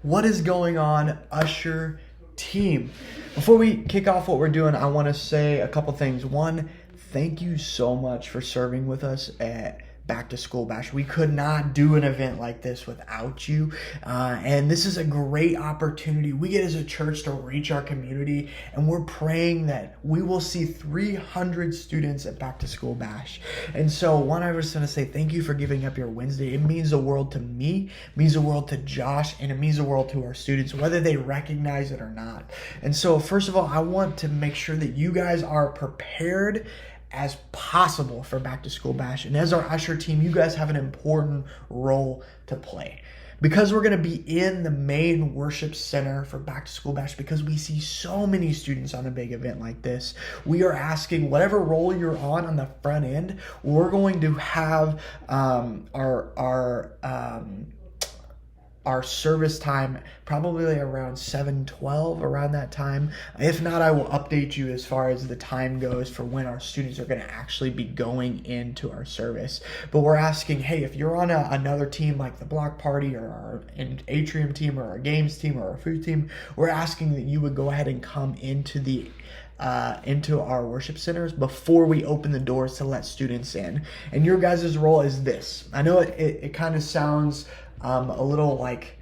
What is going on, Usher team? Before we kick off what we're doing, I want to say a couple things. One, thank you so much for serving with us at Back to School Bash. We could not do an event like this without you, and this is a great opportunity we get as a church to reach our community, and we're praying that we will see 300 students at Back to School Bash. And so one, I was going to say thank you for giving up your Wednesday. It means the world to me, it means the world to Josh, and it means the world to our students, whether they recognize it or not. And so first of all, I want to make sure that you guys are prepared as possible for Back to School Bash. And as our Usher team, you guys have an important role to play. Because we're going to be in the main worship center for Back to School Bash, because we see so many students on a big event like this, we are asking whatever role you're on the front end, we're going to have our service time probably around 7:12, around that time. If not, I will update you as far as the time goes for when our students are going to actually be going into our service. But we're asking, hey, if you're on another team like the block party or our atrium team or our games team or our food team, we're asking that you would go ahead and come into our worship centers before we open the doors to let students in. And your guys' role is this. I know it kind of sounds a little like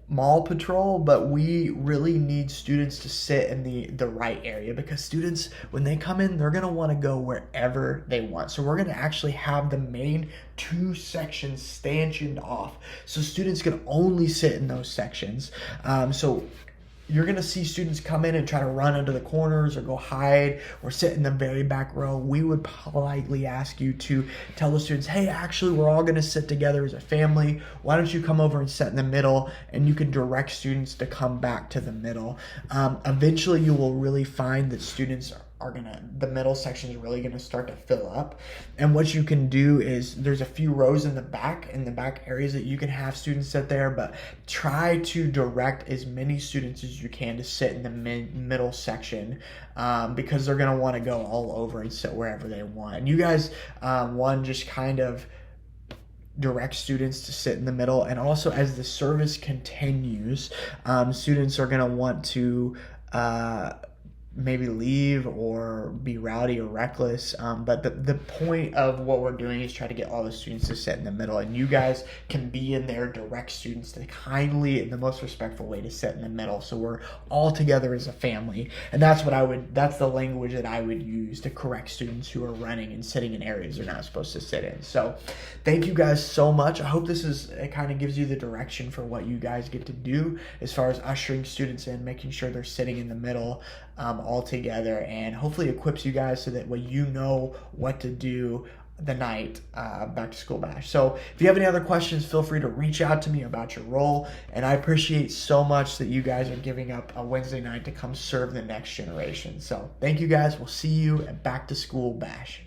mall patrol, but we really need students to sit in the right area, because students, when they come in, they're going to want to go wherever they want. So we're going to actually have the main two sections stanchioned off, so students can only sit in those sections. So you're going to see students come in and try to run into the corners or go hide or sit in the very back row. We would politely ask you to tell the students, hey, actually, we're all going to sit together as a family. Why don't you come over and sit in the middle? And you can direct students to come back to the middle. Eventually, you will really find that students the middle section is really gonna start to fill up. And what you can do is there's a few rows in the back areas that you can have students sit there, but try to direct as many students as you can to sit in the middle section, because they're gonna want to go all over and sit wherever they want. And you guys, just kind of direct students to sit in the middle. And also, as the service continues, students are gonna want to maybe leave or be rowdy or reckless, but the point of what we're doing is try to get all the students to sit in the middle, and you guys can be in there, direct students to kindly, in the most respectful way, to sit in the middle, so we're all together as a family. And that's the language that I would use to correct students who are running and sitting in areas they're not supposed to sit in. So thank you guys so much. I hope it kind of gives you the direction for what you guys get to do as far as ushering students in, making sure they're sitting in the middle all together, and hopefully equips you guys so that way you know what to do the night Back to School Bash. So if you have any other questions, feel free to reach out to me about your role, and I appreciate so much that you guys are giving up a Wednesday night to come serve the next generation. So thank you guys. We'll see you at Back to School Bash.